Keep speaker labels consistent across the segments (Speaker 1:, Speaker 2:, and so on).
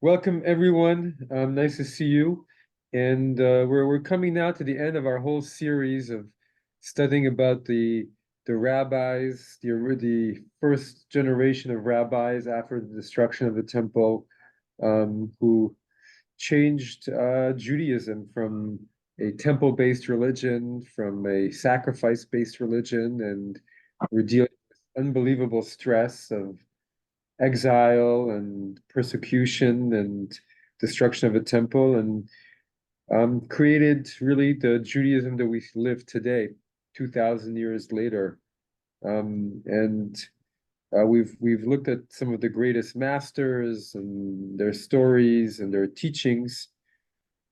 Speaker 1: Welcome everyone. Nice to see you. And we're coming now to the end of our whole series of studying about the rabbis, the first generation of rabbis after the destruction of the temple, who changed Judaism from a temple-based religion, from a sacrifice-based religion, and we're dealing with unbelievable stress of exile and persecution and destruction of a temple, and created really the Judaism that we live today, 2,000 years later. And we've looked at some of the greatest masters and their stories and their teachings.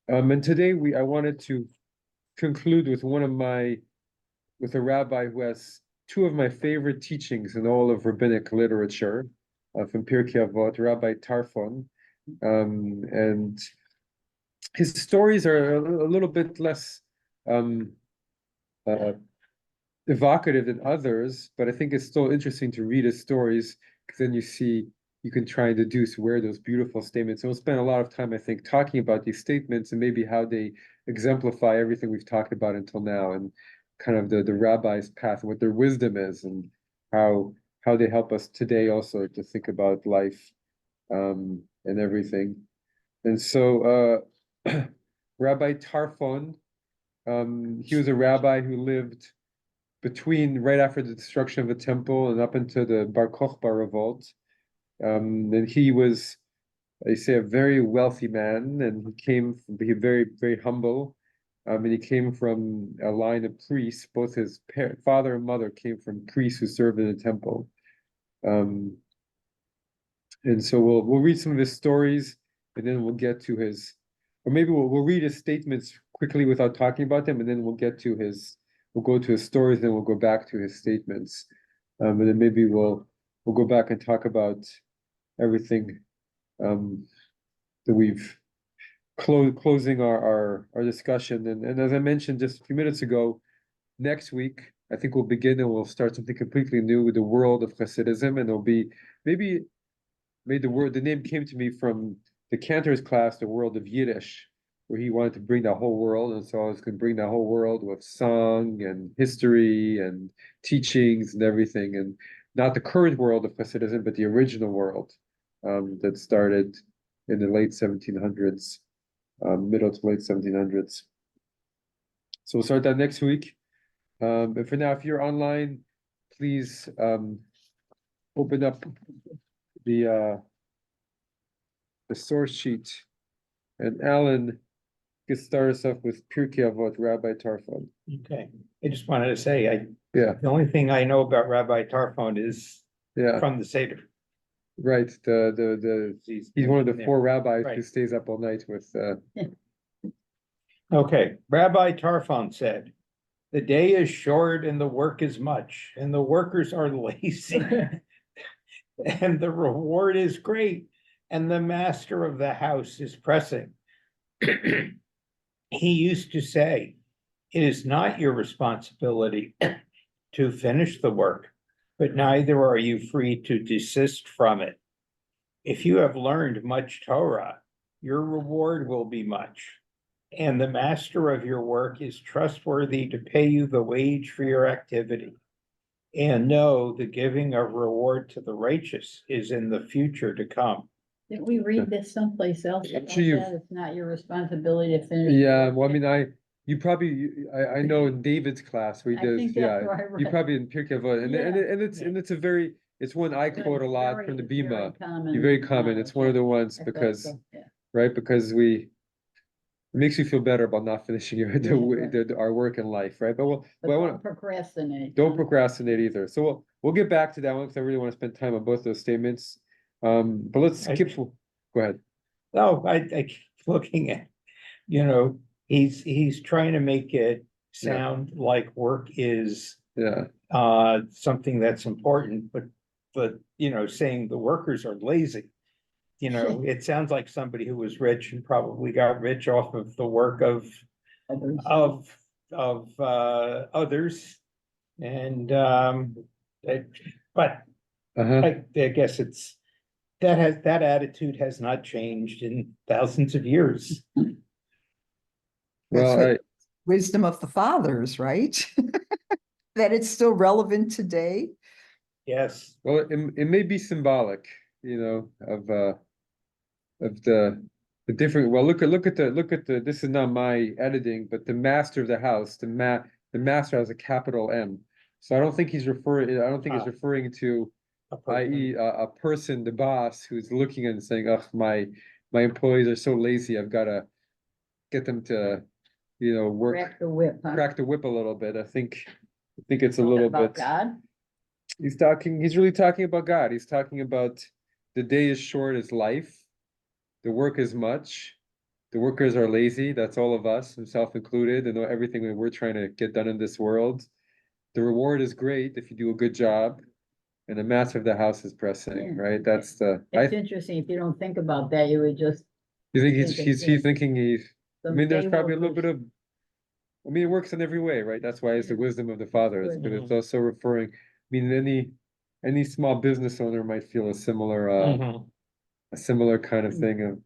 Speaker 1: And today I wanted to conclude with with a rabbi who has two of my favorite teachings in all of rabbinic literature, from Pirkei Avot, Rabbi Tarfon. And his stories are a little bit less uh, evocative than others, but I think it's still interesting to read his stories, because then you can try and deduce where those beautiful statements. And we'll spend a lot of time, I think, talking about these statements and maybe how they exemplify everything we've talked about until now, and kind of the rabbi's path, what their wisdom is, and how they help us today also to think about life, and everything. And so Rabbi Tarfon, he was a rabbi who lived right after the destruction of the temple and up into the Bar Kokhba revolt. And he was, they say, a very wealthy man, and he very, very humble. And he came from a line of priests. Both his father and mother came from priests who served in the temple. And so we'll read some of his stories, and then we'll get to his, or maybe we'll read his statements quickly without talking about them, and then we'll go to his stories, then we'll go back to his statements, and then maybe we'll go back and talk about everything that we've closing our discussion. And as I mentioned just a few minutes ago, next week I think we'll begin and we'll start something completely new with the world of Hasidism, and it'll be maybe the name came to me from the Cantor's class, the world of Yiddish, where he wanted to bring the whole world, and so I was going to bring the whole world with song and history and teachings and everything, and not the current world of Hasidism, but the original world that started in the late 1700s, middle to late 1700s. So we'll start that next week. But for now, if you're online, please open up the source sheet, and Alan can start us off with Pirkei Avot, Rabbi Tarfon.
Speaker 2: Okay, I just wanted to say,
Speaker 1: Yeah,
Speaker 2: the only thing I know about Rabbi Tarfon is from the Seder.
Speaker 1: right. He's one of the four rabbis who
Speaker 2: Right.
Speaker 1: stays up all night with.
Speaker 2: Okay, Rabbi Tarfon said, "The day is short and the work is much, and the workers are lazy, and the reward is great, and the master of the house is pressing." He used to say, "It is not your responsibility to finish the work, but neither are you free to desist from it. If you have learned much Torah, your reward will be much, and the master of your work is trustworthy to pay you the wage for your activity. And know the giving of reward to the righteous is in the future to come."
Speaker 3: Didn't we read this someplace else?
Speaker 1: I'm sure
Speaker 3: It's not your responsibility to finish.
Speaker 1: Yeah, well, I mean, I know in David's class where he
Speaker 3: I
Speaker 1: does,
Speaker 3: think
Speaker 1: yeah,
Speaker 3: that's where I
Speaker 1: you
Speaker 3: read.
Speaker 1: probably in Pirkei Avot, and it's one I quote a lot from the Bima. You're very common. It's one of the ones because, right, because it makes you feel better about not finishing our work in life, right? But
Speaker 3: don't procrastinate.
Speaker 1: Don't procrastinate either. So we'll get back to that one because I really want to spend time on both those statements. But let's skip. Go ahead.
Speaker 2: No, I keep looking at, he's trying to make it sound like work is something that's important, but saying the workers are lazy. It sounds like somebody who was rich and probably got rich off of the work of others. And but I guess that attitude has not changed in thousands of years.
Speaker 1: Well,
Speaker 4: That's wisdom of the fathers, right? That it's still relevant today.
Speaker 2: Yes.
Speaker 1: well, it may be symbolic, of the different. Well, look at the. This is not my editing, but the master of the house, the master has a capital M. So I don't think he's referring. I don't think he's referring to,
Speaker 2: A person.
Speaker 1: i.e., a person, the boss, who's looking and saying, "Oh, my employees are so lazy. I've got to get them to, work,
Speaker 3: Crack the whip, huh?
Speaker 1: crack the whip a little bit." I think it's a
Speaker 3: Talking
Speaker 1: little
Speaker 3: about
Speaker 1: bit.
Speaker 3: God,
Speaker 1: He's really talking about God. He's talking about the day is short as life, the work is much, the workers are lazy, that's all of us, himself included, and everything that we're trying to get done in this world. The reward is great if you do a good job, and the master of the house is pressing,
Speaker 3: Yeah.
Speaker 1: right? That's
Speaker 3: it's interesting, if you don't think about that, you would just.
Speaker 1: you think
Speaker 3: think
Speaker 1: he's thinking I mean, there's
Speaker 3: day
Speaker 1: probably a little
Speaker 3: workers.
Speaker 1: bit of, I mean, it works in every way, right? That's why it's the
Speaker 3: Yeah.
Speaker 1: wisdom of the fathers,
Speaker 3: Good.
Speaker 1: but it's also referring, I mean, any small business owner might feel a similar kind of thing of,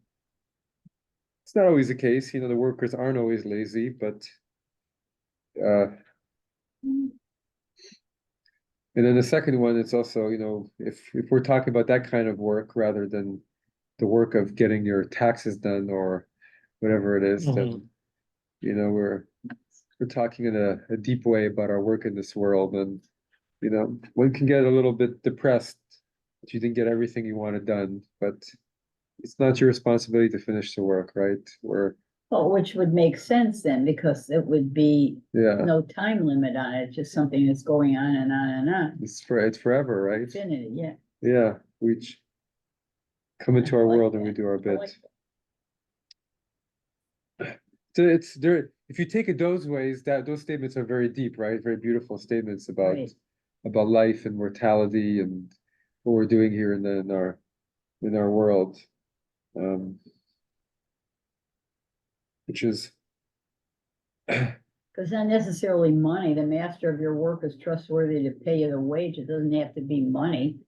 Speaker 1: it's not always the case, the workers aren't always lazy, but uh and then the second one, it's also, if we're talking about that kind of work rather than the work of getting your taxes done or whatever it is, then we're talking in a deep way about our work in this world, and one can get a little bit depressed that you didn't get everything you wanted done, but it's not your responsibility to finish the work, right?
Speaker 3: Well, which would make sense then, because it would be
Speaker 1: Yeah,
Speaker 3: no time limit on it, just something that's going on and on and on.
Speaker 1: it's forever, right?
Speaker 3: Infinity, yeah.
Speaker 1: Yeah, we come into
Speaker 3: I
Speaker 1: our
Speaker 3: like
Speaker 1: world and we
Speaker 3: that.
Speaker 1: do our
Speaker 3: I
Speaker 1: bit.
Speaker 3: like
Speaker 1: So it's there. If you take it those ways, those statements are very deep, right? Very beautiful statements about
Speaker 3: Right.
Speaker 1: life and mortality and what we're doing here in our world, which is
Speaker 3: Because not necessarily money, the master of your work is trustworthy to pay you the wage, it doesn't have to be money,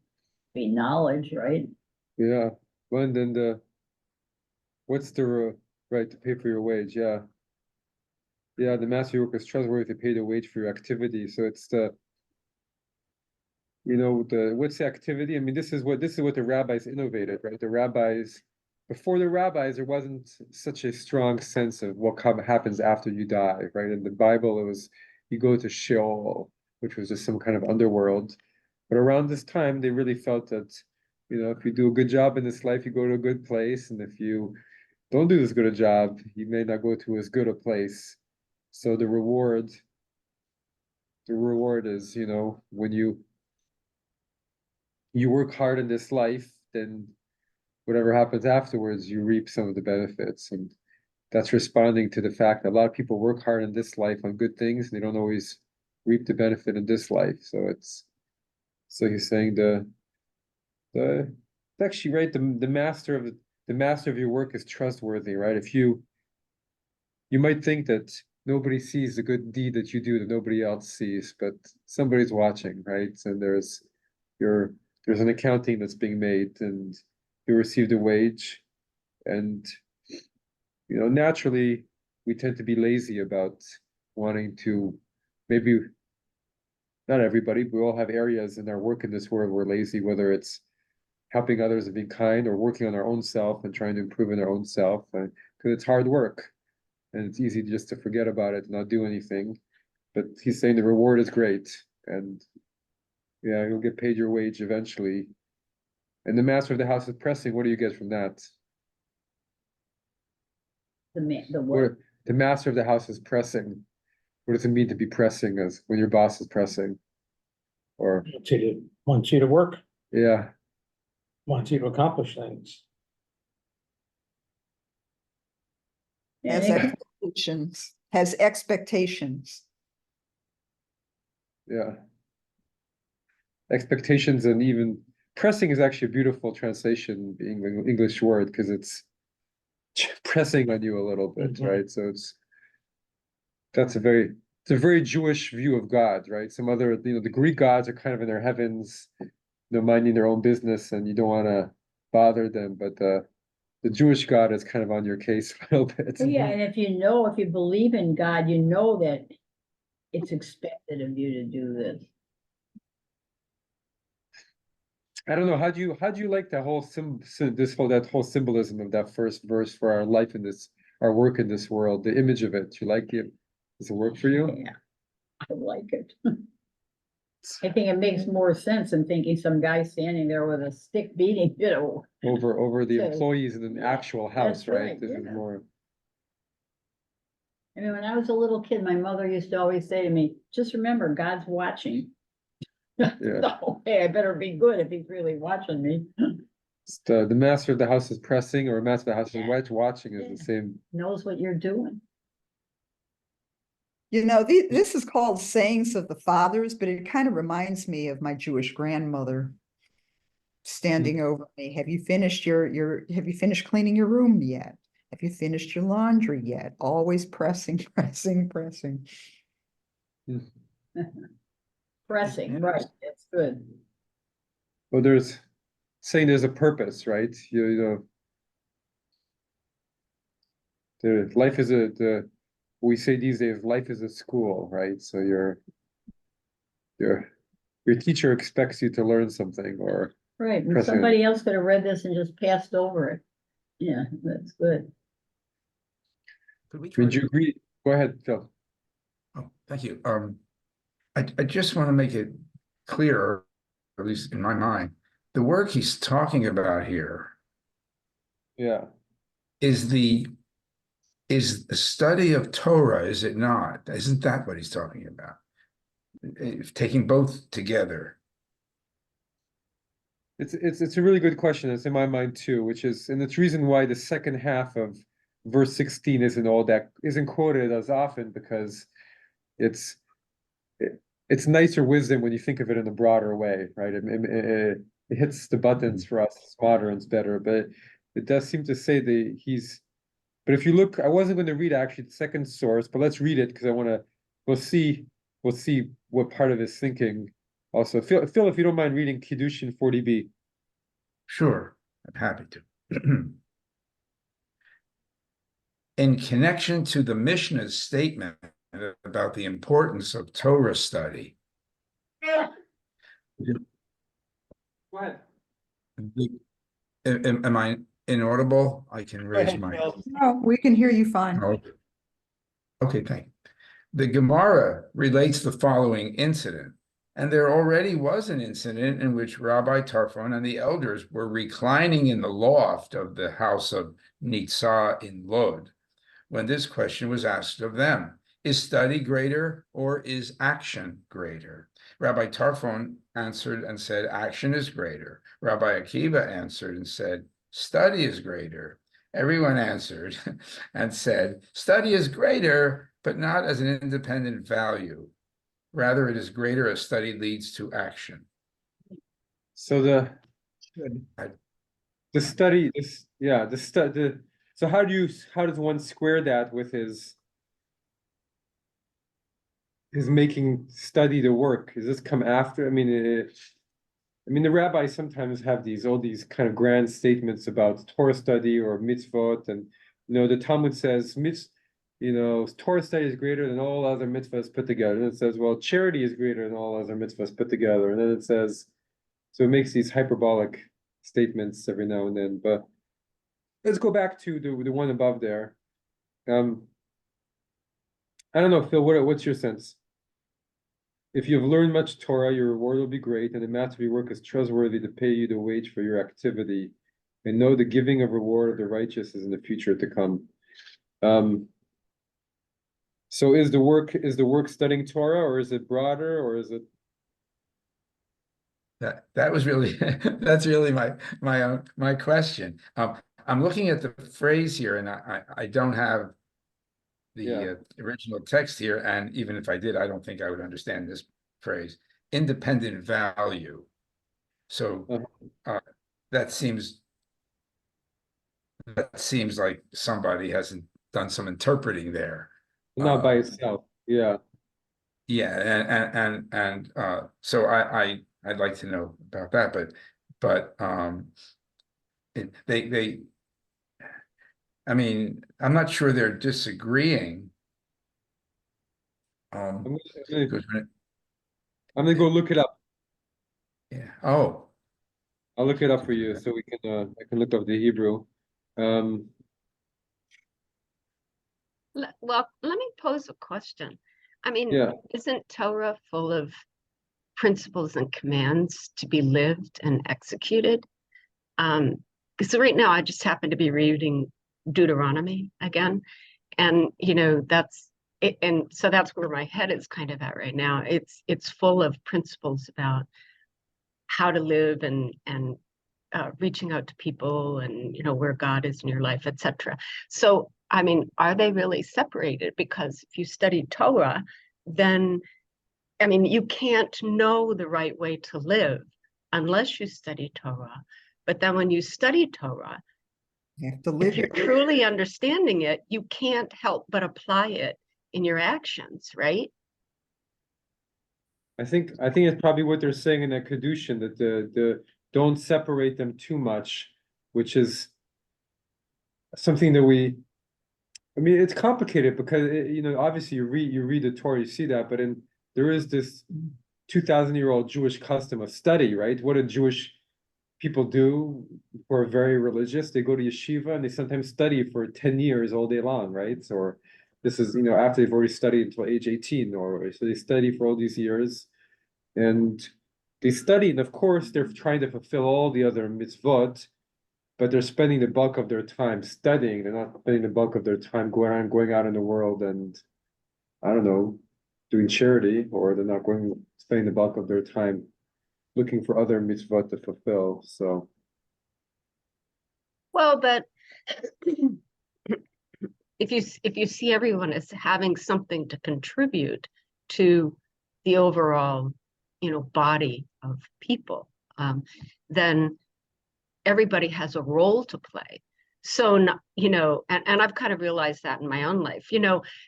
Speaker 3: be knowledge, right?
Speaker 1: yeah. Well, and then what's the right to pay for your wage? Yeah, yeah. The master of your work is trustworthy to pay the wage for your activity. So it's what's the activity? I mean, this is what the rabbis innovated, right? The rabbis, before the rabbis, there wasn't such a strong sense of what happens after you die, right? In the Bible, it was you go to Sheol, which was just some kind of underworld. But around this time, they really felt that, if you do a good job in this life, you go to a good place, and if you don't do as good a job, you may not go to as good a place. So the reward is, when you work hard in this life, then whatever happens afterwards, you reap some of the benefits. And that's responding to the fact that a lot of people work hard in this life on good things, and they don't always reap the benefit in this life. So he's saying it's actually right, the master of your work is trustworthy, right? If you might think that nobody sees the good deed that you do that nobody else sees, but somebody's watching, right? And your there's an accounting that's being made, and you received a wage, and naturally we tend to be lazy about wanting to, maybe not everybody, but we all have areas in our work in this world we're lazy, whether it's helping others and being kind or working on our own self and trying to improve in our own self, because it's hard work and it's easy just to forget about it and not do anything. But he's saying the reward is great, and yeah, you'll get paid your wage eventually. And the master of the house is pressing. What do you get from that?
Speaker 3: The
Speaker 1: What
Speaker 3: what?
Speaker 1: the master of the house is pressing. What does it mean to be pressing as when your boss is pressing? Or
Speaker 2: Wants you to work,
Speaker 1: yeah,
Speaker 2: wants you to accomplish things.
Speaker 4: Has expectations.
Speaker 1: yeah. Expectations, and even pressing is actually a beautiful translation, being an English word, because it's pressing on you a little bit, right? So it's a very Jewish view of God, right? Some other, the Greek gods are kind of in their heavens, minding their own business, and you don't want to bothered them, but the Jewish God is kind of on your case a little bit.
Speaker 3: Well, yeah, and if you believe in God, you know that it's expected of you to do this.
Speaker 1: I don't know, how do you like the whole that whole symbolism of that first verse for our life in this, our work in this world, the image of it? You like it? Does it work for you?
Speaker 3: Yeah, I like it. I think it makes more sense than thinking some guy standing there with a stick beating,
Speaker 1: Over the
Speaker 3: So,
Speaker 1: employees in an actual house,
Speaker 3: that's
Speaker 1: right?
Speaker 3: right,
Speaker 1: This is
Speaker 3: yeah.
Speaker 1: more,
Speaker 3: I mean, when I was a little kid, my mother used to always say to me, just remember, God's watching.
Speaker 1: yeah.
Speaker 3: So, hey, I better be good if he's really watching me.
Speaker 1: It's the master of the house is pressing, or master of the house
Speaker 3: Yeah.
Speaker 1: is watching is
Speaker 3: Yeah.
Speaker 1: the same.
Speaker 3: Knows what you're doing.
Speaker 4: You know, this is called sayings of the fathers, but it kind of reminds me of my Jewish grandmother standing over me. Have you finished have you finished cleaning your room yet? Have you finished your laundry yet? Always pressing, pressing, pressing.
Speaker 3: Pressing, right, that's good.
Speaker 1: Well, saying there's a purpose, right? You know, life is we say these days, life is a school, right? So your teacher expects you to learn something, or
Speaker 3: Right, and
Speaker 1: pressing.
Speaker 3: somebody else could have read this and just passed over it. Yeah, that's good.
Speaker 5: Could we
Speaker 1: I mean,
Speaker 5: try?
Speaker 1: do you agree? Go ahead, Phil.
Speaker 5: Oh, thank you. I just want to make it clear, at least in my mind, the work he's talking about here
Speaker 1: Yeah.
Speaker 5: is the study of Torah, is it not? Isn't that what he's talking about? Taking both together.
Speaker 1: It's a really good question. It's in my mind too, which is, and it's the reason why the second half of verse 16 isn't quoted as often, because it's it's nicer wisdom when you think of it in a broader way, right? It hits the buttons for us as moderns better, but it does seem to say that but if you look, I wasn't going to read actually the second source, but let's read it because we'll see what part of his thinking also. Phil, if you don't mind reading Kiddushin 40b.
Speaker 5: Sure, I'm happy to. In connection to the Mishnah's statement about the importance of Torah study,
Speaker 1: Go ahead.
Speaker 5: am I inaudible? I can raise my.
Speaker 4: No, we can hear you fine.
Speaker 5: Oh, okay, thank you. The Gemara relates the following incident, and there already was an incident in which Rabbi Tarfon and the elders were reclining in the loft of the house of Nitzah in Lod, when this question was asked of them: is study greater or is action greater? Rabbi Tarfon answered and said, action is greater. Rabbi Akiva answered and said, study is greater. Everyone answered and said, study is greater, but not as an independent value. Rather, it is greater as study leads to action.
Speaker 1: So the study, so how does one square that with his making study the work? Does this come after? I mean, the rabbis sometimes have all these kind of grand statements about Torah study or mitzvot, and the Talmud says Torah study is greater than all other mitzvahs put together, and it says, well, charity is greater than all other mitzvahs put together, and then it says, so it makes these hyperbolic statements every now and then. But let's go back to the one above there. I don't know, Phil, what's your sense? If you have learned much Torah, your reward will be great, and the master of your work is trustworthy to pay you the wage for your activity. And know the giving of reward of the righteous is in the future to come. So is the work studying Torah, or is it broader, or is it?
Speaker 5: That was really that's really my question. I'm looking at the phrase here, and I don't have the original text here, and even if I did, I don't think I would understand this phrase, independent value. So that seems like somebody hasn't done some interpreting there.
Speaker 1: Not by itself, yeah.
Speaker 5: Yeah, and so I'd like to know about that, but they, I mean, I'm not sure they're disagreeing.
Speaker 1: I'm
Speaker 5: Because
Speaker 1: gonna go look it up.
Speaker 5: yeah, oh,
Speaker 1: I'll look it up for you so we can I can look up the Hebrew. Um,
Speaker 6: Well, let me pose a question. I mean,
Speaker 1: yeah,
Speaker 6: isn't Torah full of principles and commands to be lived and executed? Because right now I just happen to be reading Deuteronomy again, and that's it, and so that's where my head is kind of at right now. It's full of principles about how to live and reaching out to people and where God is in your life, etc. So, I mean, are they really separated? Because if you study Torah, then I mean, you can't know the right way to live unless you study Torah. But then when you study Torah,
Speaker 4: You have to
Speaker 6: if
Speaker 4: live
Speaker 6: you're
Speaker 4: it.
Speaker 6: truly understanding it, you can't help but apply it in your actions, right?
Speaker 1: I think it's probably what they're saying in that Kedushin, that the don't separate them too much, which is something that I mean, it's complicated because obviously you read the Torah, you see that, but there is this 2,000-year-old Jewish custom of study, right? What do Jewish people do who are very religious? They go to yeshiva and they sometimes study for 10 years all day long, right? Or this is, after they've already studied until age 18, or so they study for all these years. And they study, and of course, they're trying to fulfill all the other mitzvot, but they're spending the bulk of their time studying. They're not spending the bulk of their time going out in the world and, I don't know, doing charity, or they're not spending the bulk of their time looking for other mitzvot to fulfill. So,
Speaker 6: Well, but if you see everyone as having something to contribute to the overall, body of people, then everybody has a role to play. So, and I've kind of realized that in my own life.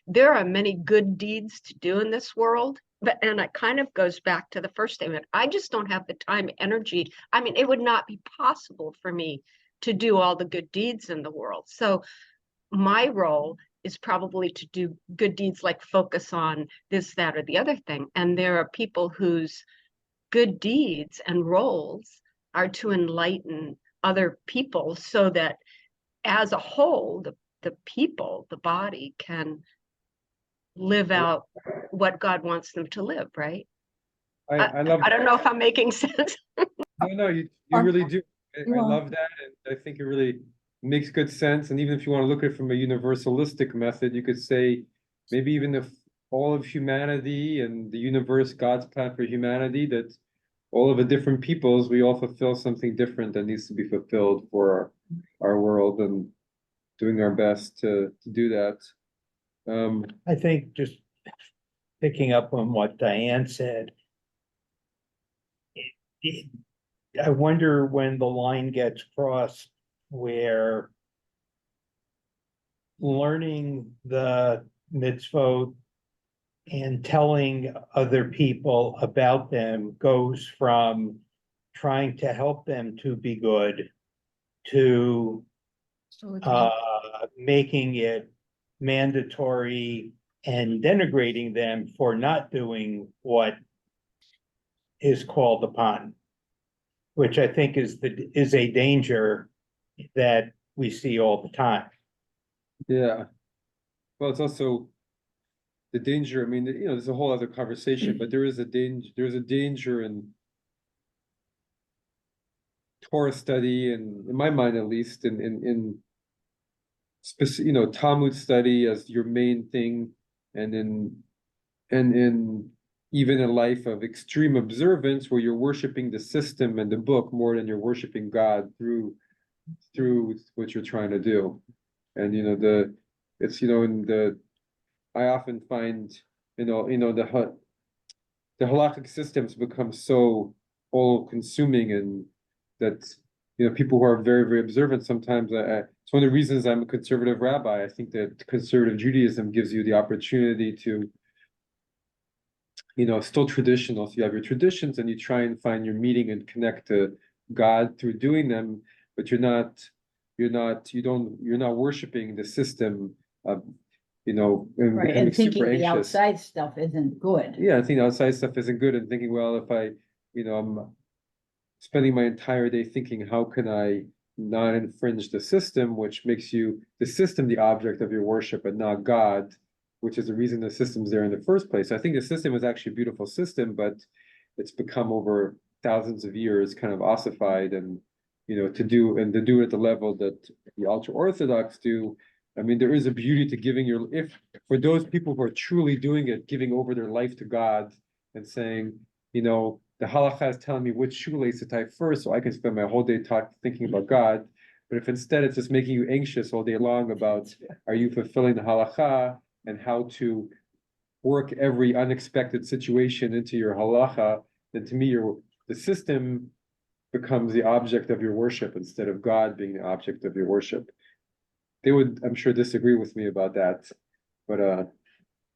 Speaker 6: There are many good deeds to do in this world, and it kind of goes back to the first statement. I just don't have the time, energy. I mean, it would not be possible for me to do all the good deeds in the world. So my role is probably to do good deeds, like focus on this, that, or the other thing. And there are people whose good deeds and roles are to enlighten other people so that as a whole, the people, the body, can live out what God wants them to live, right?
Speaker 1: I love
Speaker 6: I don't know if I'm making sense.
Speaker 1: no, you
Speaker 4: Um,
Speaker 1: really do.
Speaker 4: you
Speaker 1: I
Speaker 4: are.
Speaker 1: love that, and I think it really makes good sense. And even if you want to look at it from a universalistic method, you could say maybe even if all of humanity and the universe, God's plan for humanity, that all of the different peoples, we all fulfill something different that needs to be fulfilled for our world, and doing our best to do that.
Speaker 2: I think just picking up on what Diane said, I wonder when the line gets crossed where learning the mitzvot and telling other people about them goes from trying to help them to be good to making it mandatory and denigrating them for not doing what is called upon, which I think is a danger that we see all the time.
Speaker 1: Yeah. Well, it's also the danger. I mean, there's a whole other conversation, but there's a danger in Torah study, and in my mind, at least, in specific, Talmud study as your main thing, and in even a life of extreme observance where you're worshiping the system and the book more than you're worshiping God through what you're trying to do. And I often find the halakhic systems become so all consuming, and that people who are very, very observant sometimes, it's one of the reasons I'm a conservative rabbi. I think that conservative Judaism gives you the opportunity to still traditional. So you have your traditions and you try and find your meaning and connect to God through doing them. but you're not worshiping the system of, and
Speaker 3: Right,
Speaker 1: becoming
Speaker 3: and
Speaker 1: super
Speaker 3: thinking the
Speaker 1: anxious.
Speaker 3: outside stuff isn't good.
Speaker 1: Yeah, I think outside stuff isn't good, and thinking, well, if I'm spending my entire day thinking, how can I not infringe the system, which makes the system the object of your worship and not God, which is the reason the system's there in the first place. I think the system is actually a beautiful system, but it's become over thousands of years kind of ossified, and to do it at the level that the ultra Orthodox do. I mean, there is a beauty to if for those people who are truly doing it, giving over their life to God and saying, the halakha is telling me which shoelace to tie first, so I can spend my whole day thinking about God. But if instead it's just making you anxious all day long about, are you fulfilling the halakha and how to work every unexpected situation into your halakha, then to me, the system becomes the object of your worship instead of God being the object of your worship. They would, I'm sure, disagree with me about that, but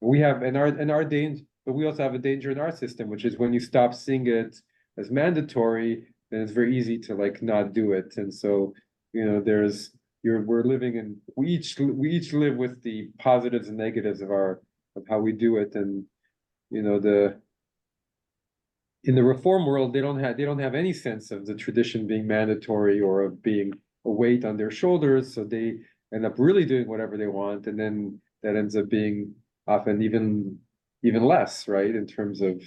Speaker 1: we have our danger, but we also have a danger in our system, which is when you stop seeing it as mandatory, then it's very easy to not do it. And so, we're living in we each live with the positives and negatives of how we do it. And in the reform world, they don't have any sense of the tradition being mandatory or of being a weight on their shoulders. So they end up really doing whatever they want, and then that ends up being often even less, right? In terms of,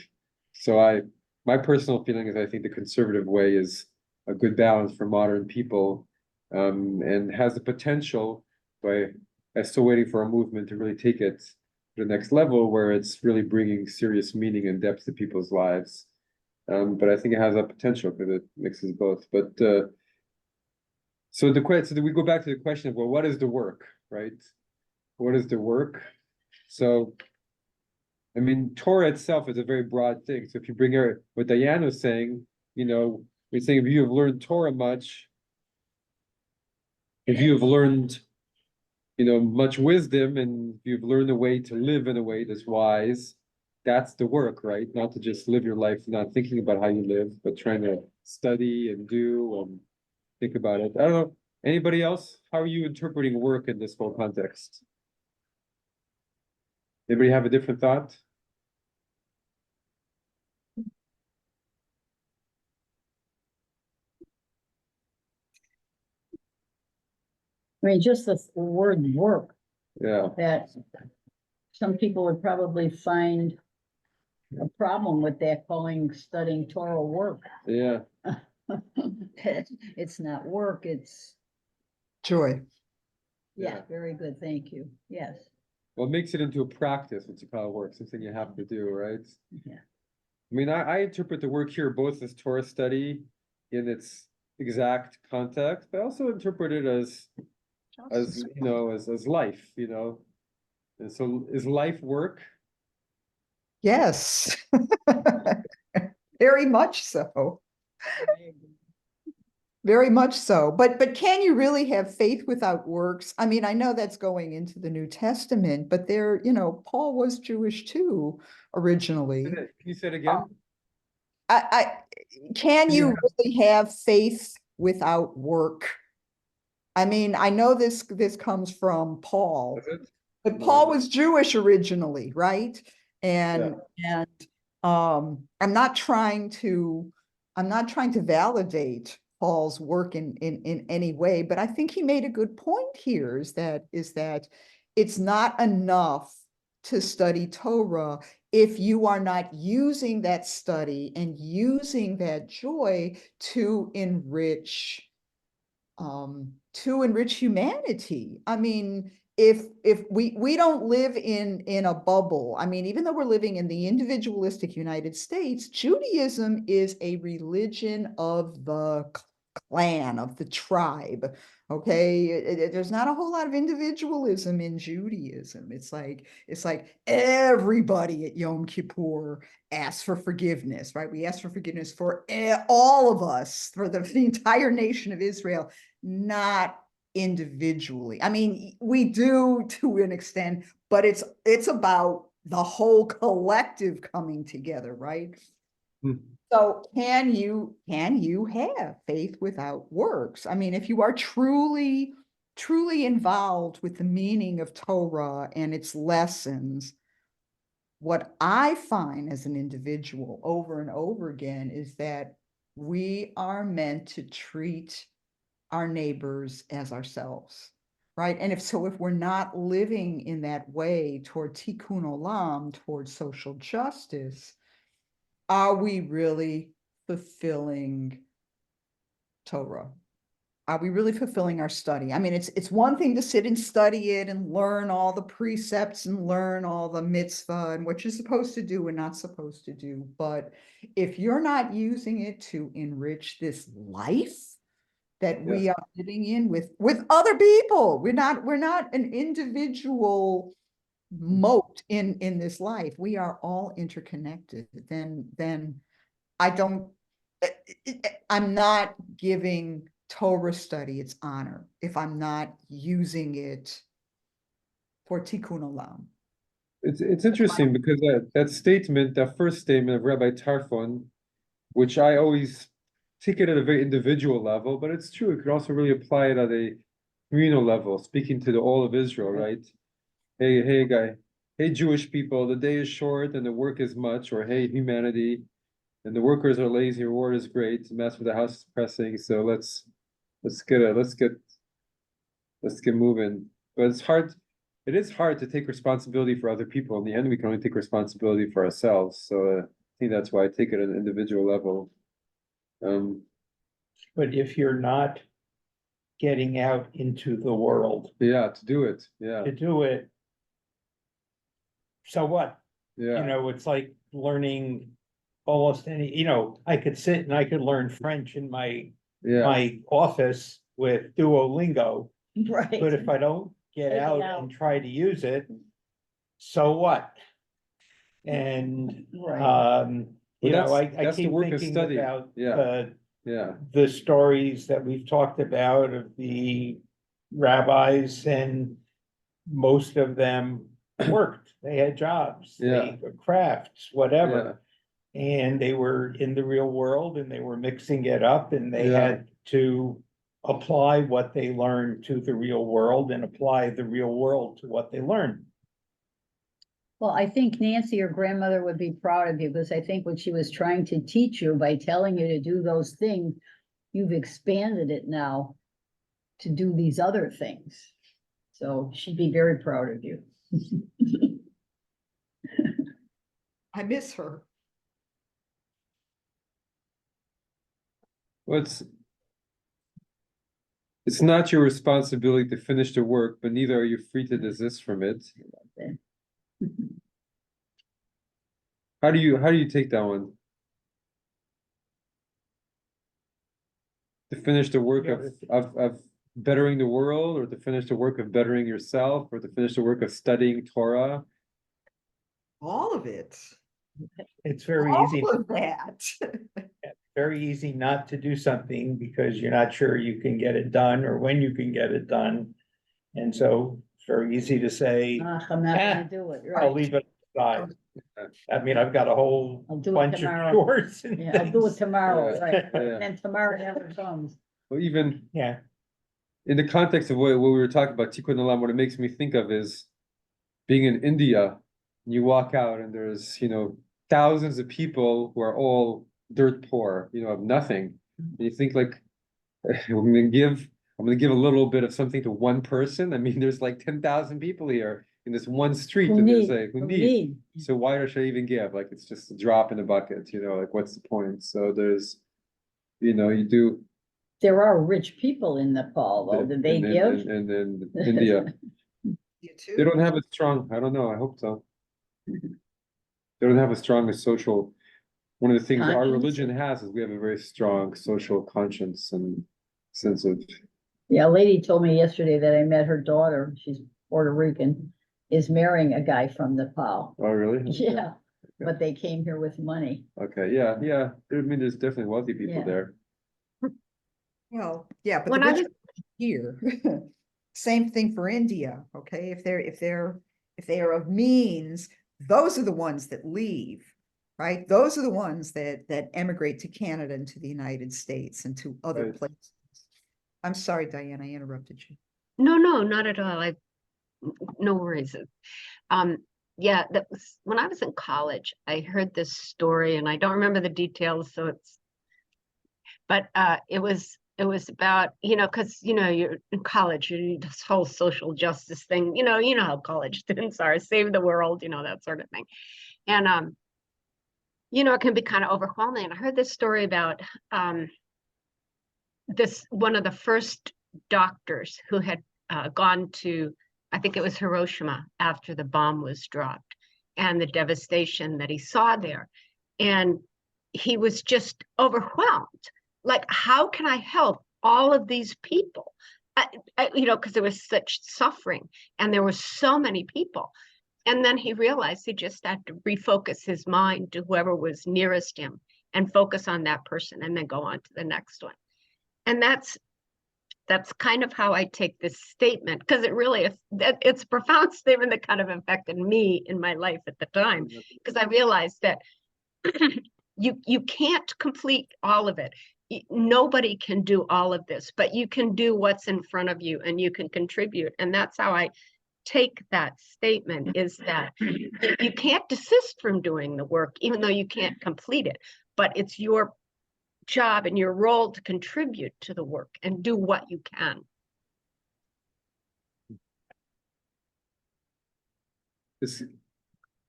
Speaker 1: my personal feeling is I think the conservative way is a good balance for modern people, and has the potential, but I'm still waiting for a movement to really take it to the next level where it's really bringing serious meaning and depth to people's lives. But I think it has that potential because it mixes both. But so we go back to the question of, well, what is the work, right? What is the work? So, I mean, Torah itself is a very broad thing. So if you bring what Diane was saying, we're saying if you have learned Torah much, if you have learned, much wisdom, and you've learned a way to live in a way that's wise, that's the work, right? Not to just live your life, not thinking about how you live, but trying to study and do and think about it. I don't know. Anybody else? How are you interpreting work in this whole context? Anybody have a different thought?
Speaker 3: I mean, just the word work,
Speaker 1: Yeah,
Speaker 3: that some people would probably find a problem with that, calling studying Torah work.
Speaker 1: yeah.
Speaker 3: It's not work, it's,
Speaker 4: Joy.
Speaker 3: yeah, very good, thank you, yes.
Speaker 1: Well, it makes it into a practice, what you call work, something you have to do, right?
Speaker 3: Yeah.
Speaker 1: I mean, I interpret the work here both as Torah study in its exact context, but I also interpret it as life, And so is life work?
Speaker 4: Yes. Very much so. Very much so. But can you really have faith without works? I mean, I know that's going into the New Testament, but Paul was Jewish too, originally.
Speaker 1: Can you say it again?
Speaker 4: Can you really have faith without work? I mean, I know this comes from Paul, but Paul was Jewish originally, right? And I'm not trying to validate Paul's work in any way, but I think he made a good point here, is that it's not enough to study Torah if you are not using that study and using that joy to enrich humanity. I mean, if we don't live in a bubble, I mean, even though we're living in the individualistic United States, Judaism is a religion of the clan, of the tribe. Okay, there's not a whole lot of individualism in Judaism. It's like everybody at Yom Kippur asks for forgiveness, right? We ask for forgiveness for all of us, for the entire nation of Israel, not individually. I mean, we do to an extent, but it's about the whole collective coming together, right? So can you have faith without works? I mean, if you are truly involved with the meaning of Torah and its lessons, what I find as an individual over and over again is that we are meant to treat our neighbors as ourselves, right? And if we're not living in that way toward tikkun olam, toward social justice, are we really fulfilling Torah? Are we really fulfilling our study? I mean, it's one thing to sit and study it and learn all the precepts and learn all the mitzvah and what you're supposed to do and not supposed to do. But if you're not using it to enrich this life that we are living in with other people, we're not an individual mote in this life. We are all interconnected. Then I don't, I'm not giving Torah study its honor if I'm not using it for tikkun olam.
Speaker 1: It's interesting because that statement, that first statement of Rabbi Tarfon, which I always take it at a very individual level, but it's true. It could also really apply it at a communal level, speaking to the all of Israel, right? Hey, guy. Hey, Jewish people, the day is short and the work is much, or hey, humanity, and the workers are lazy, reward is great, the master of the house is pressing, so let's get moving. But it is hard to take responsibility for other people. In the end, we can only take responsibility for ourselves. So I think that's why I take it at an individual level.
Speaker 2: But if you're not getting out into the world
Speaker 1: Yeah, to do it.
Speaker 2: So what?
Speaker 1: Yeah.
Speaker 2: It's like learning almost any, I could sit and I could learn French in my office with Duolingo,
Speaker 3: Right.
Speaker 2: but if I don't get
Speaker 3: Take it
Speaker 2: out
Speaker 3: out.
Speaker 2: and try to use it, so what? And,
Speaker 3: Right.
Speaker 2: I
Speaker 1: that's the
Speaker 2: keep
Speaker 1: work of
Speaker 2: thinking
Speaker 1: study.
Speaker 2: about
Speaker 1: Yeah.
Speaker 2: the stories that we've talked about of the rabbis, and most of them worked. They had jobs, they crafts, whatever. And they were in the real world and they were mixing it up, and they had to apply what they learned to the real world and apply the real world to what they learned.
Speaker 3: Well, I think Nancy, your grandmother, would be proud of you, because I think what she was trying to teach you by telling you to do those things, you've expanded it now to do these other things. So she'd be very proud of you.
Speaker 4: I miss her.
Speaker 1: Well, it's not your responsibility to finish the work, but neither are you free to desist from it. How do you take that one? To finish the work of bettering the world, or to finish the work of bettering yourself, or to finish the work of studying Torah?
Speaker 4: All of it.
Speaker 2: It's very
Speaker 4: All
Speaker 2: easy,
Speaker 4: of that.
Speaker 2: very easy not to do something because you're not sure you can get it done or when you can get it done. And so it's very easy to say,
Speaker 3: I'm not gonna do it,
Speaker 2: I'll
Speaker 3: right?
Speaker 2: leave it aside. I mean, I've got a whole
Speaker 3: I'll do it
Speaker 2: bunch of
Speaker 3: tomorrow.
Speaker 2: chores and
Speaker 3: Yeah, I'll do it
Speaker 2: things.
Speaker 3: tomorrow, right?
Speaker 1: Yeah.
Speaker 3: And then tomorrow never comes.
Speaker 1: Well, even
Speaker 2: Yeah,
Speaker 1: in the context of what we were talking about, Tikkun Olam, what it makes me think of is being in India. You walk out and there's, thousands of people who are all dirt poor, of nothing. And you think like, I'm gonna give a little bit of something to one person. I mean, there's like 10,000 people here in this one street,
Speaker 3: Who
Speaker 1: and there's
Speaker 3: need,
Speaker 1: like who
Speaker 3: who
Speaker 1: need.
Speaker 3: need.
Speaker 1: So why should I even give? Like it's just a drop in the bucket, like what's the point? So there's, you do.
Speaker 3: There are rich people in Nepal, though. Did they give?
Speaker 1: And then India,
Speaker 4: You
Speaker 1: they
Speaker 4: too.
Speaker 1: don't have a strong, I don't know, I hope so. They don't have a strong social, one of the things our
Speaker 3: Conscience?
Speaker 1: religion has is we have a very strong social conscience and sense of,
Speaker 3: Yeah, a lady told me yesterday that I met her daughter, she's Puerto Rican, is marrying a guy from Nepal.
Speaker 1: oh, really?
Speaker 3: Yeah, but they came here with money.
Speaker 1: Okay, yeah. I mean, there's definitely wealthy people
Speaker 3: Yeah.
Speaker 1: there.
Speaker 4: Well, yeah, but
Speaker 6: When
Speaker 4: the
Speaker 6: I
Speaker 4: rich
Speaker 6: was
Speaker 4: here. Same thing for India, okay? If they are of means, those are the ones that leave. right? Those are the ones that emigrate to Canada and to the United States and to other
Speaker 1: Right.
Speaker 4: places. I'm sorry, Diane, I interrupted you.
Speaker 6: No, no, not at all. No worries. Yeah, that was when I was in college, I heard this story and I don't remember the details, so but it was about, because you're in college, you need this whole social justice thing, you know how college students are, save the world, that sort of thing. And it can be kind of overwhelming. And I heard this story about this one of the first doctors who had gone to, I think it was Hiroshima after the bomb was dropped, and the devastation that he saw there. And he was just overwhelmed. Like, how can I help all of these people? Because there was such suffering and there were so many people. And then he realized he just had to refocus his mind to whoever was nearest him and focus on that person and then go on to the next one. And that's kind of how I take this statement, because it's a profound statement that kind of affected me in my life at the time, because I realized that you can't complete all of it. Nobody can do all of this, but you can do what's in front of you and you can contribute. And that's how I take that statement, is that you can't desist from doing the work, even though you can't complete it, but it's your job and your role to contribute to the work and do what you can.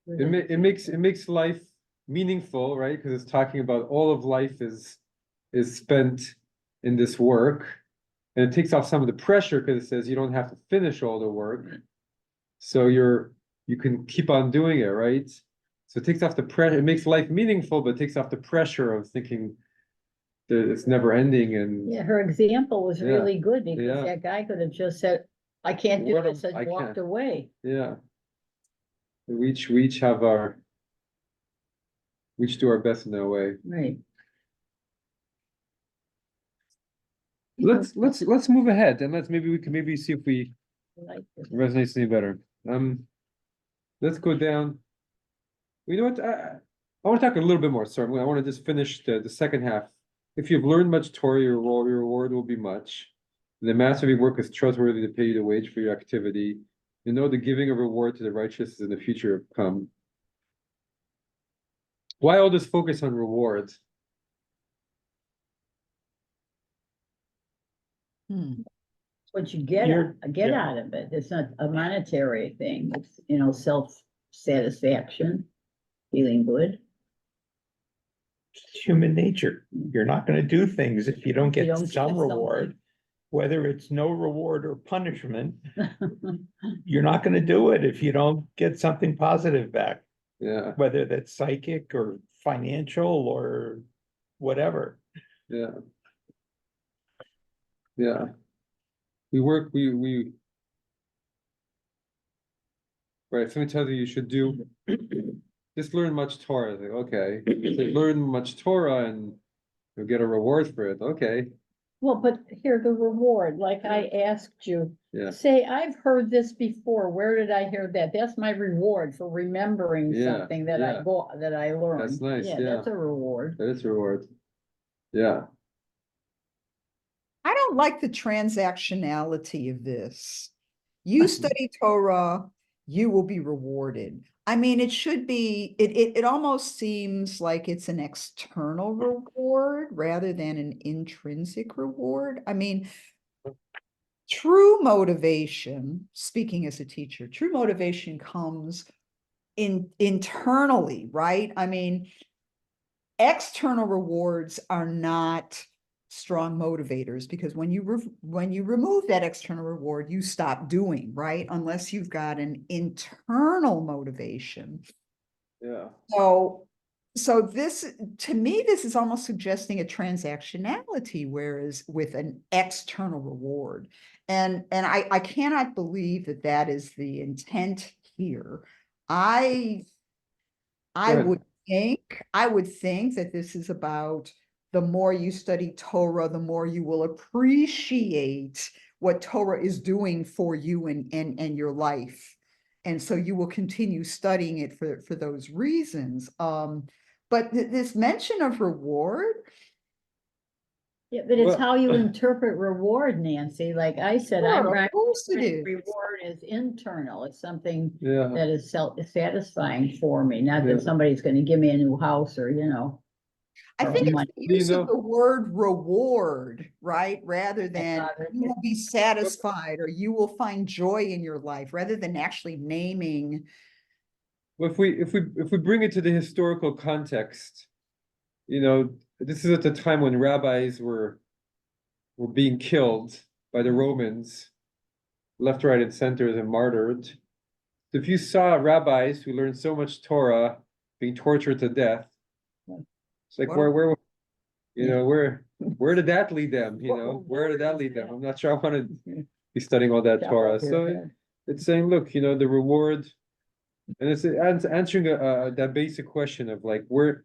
Speaker 1: It makes life meaningful, right? Because it's talking about all of life is spent in this work, and it takes off some of the pressure because it says you don't have to finish all the work, so you can keep on doing it, right? So it takes off the pressure. It makes life meaningful, but it takes off the pressure of thinking that it's never ending. And
Speaker 3: Yeah, her example was
Speaker 1: Yeah,
Speaker 3: really good
Speaker 1: yeah.
Speaker 3: because that guy could have just said, I can't do
Speaker 1: What
Speaker 3: this,
Speaker 1: I
Speaker 3: and walked
Speaker 1: can't.
Speaker 3: away.
Speaker 1: yeah, we each have we each do our best in that way.
Speaker 3: Right.
Speaker 1: Let's move ahead, and we can see if we
Speaker 3: Like this.
Speaker 1: resonates any better. Let's go down. You know what? I want to talk a little bit more. Sorry, I want to just finish the second half. If you've learned much Torah, your reward will be much. The master of your work is trustworthy to pay you the wage for your activity. You know the giving of reward to the righteous is in the future to come. Why all this focus on rewards?
Speaker 3: What you get
Speaker 2: You're- yeah.
Speaker 3: out of it. It's not a monetary thing. It's, self-satisfaction, feeling good.
Speaker 2: It's human nature. You're not going to do things if you don't
Speaker 3: You
Speaker 2: get
Speaker 3: don't get
Speaker 2: some
Speaker 3: something.
Speaker 2: reward, whether it's no reward or punishment. You're not going to do it if you don't get something positive back,
Speaker 1: Yeah,
Speaker 2: whether that's psychic or financial or whatever.
Speaker 1: yeah, yeah. We work. We. Right. Somebody tells you should do. Just learn much Torah. Like, okay, so learn much Torah and you'll get a reward for it. Okay,
Speaker 3: Well, but here, the reward, like I asked you,
Speaker 1: yeah,
Speaker 3: say, I've heard this before. Where did I hear that? That's my reward for remembering
Speaker 1: Yeah,
Speaker 3: something that
Speaker 1: yeah.
Speaker 3: that I learned.
Speaker 1: That's nice, yeah.
Speaker 3: That's a reward.
Speaker 1: that is a reward. Yeah,
Speaker 4: I don't like the transactionality of this. You study Torah, you will be rewarded. I mean, it should be, it almost seems like it's an external reward rather than an intrinsic reward. I mean, true motivation, speaking as a teacher, true motivation comes internally, right? I mean, external rewards are not strong motivators because when you remove that external reward, you stop doing, right? Unless you've got an internal motivation.
Speaker 1: yeah,
Speaker 4: So this, to me, this is almost suggesting a transactionality, whereas with an external reward. And I cannot believe that that is the intent here. I would think that this is about the more you study Torah, the more you will appreciate what Torah is doing for you and your life. And so you will continue studying it for those reasons. But this mention of reward,
Speaker 3: Yeah, but it's
Speaker 1: Well-
Speaker 3: how you interpret reward, Nancy. Like I said,
Speaker 4: sure,
Speaker 3: I'm
Speaker 4: of course it is.
Speaker 3: reward is internal. It's something
Speaker 1: Yeah,
Speaker 3: that is satisfying for me, not
Speaker 1: Yeah.
Speaker 3: that somebody's gonna give me a new house or, you know.
Speaker 4: I
Speaker 3: or
Speaker 4: think it's
Speaker 3: money.
Speaker 4: the
Speaker 1: You
Speaker 4: use
Speaker 1: know-
Speaker 4: of the word reward, right? Rather than
Speaker 3: bothers
Speaker 4: you
Speaker 3: me.
Speaker 4: will be satisfied or you will find joy in your life, rather than actually naming.
Speaker 1: well, if we bring it to the historical context, you know, this is at the time when rabbis were being killed by the Romans, left, right, and center, and martyred. If you saw rabbis who learned so much Torah being tortured to death, it's like
Speaker 4: Well-
Speaker 1: where you know where did that lead them? You know, where did that lead them? I'm not sure I want to be studying all that
Speaker 3: Top
Speaker 1: Torah.
Speaker 3: of your
Speaker 1: So
Speaker 3: head.
Speaker 1: it's saying, look, you know, the reward, and it's answering that basic question of like what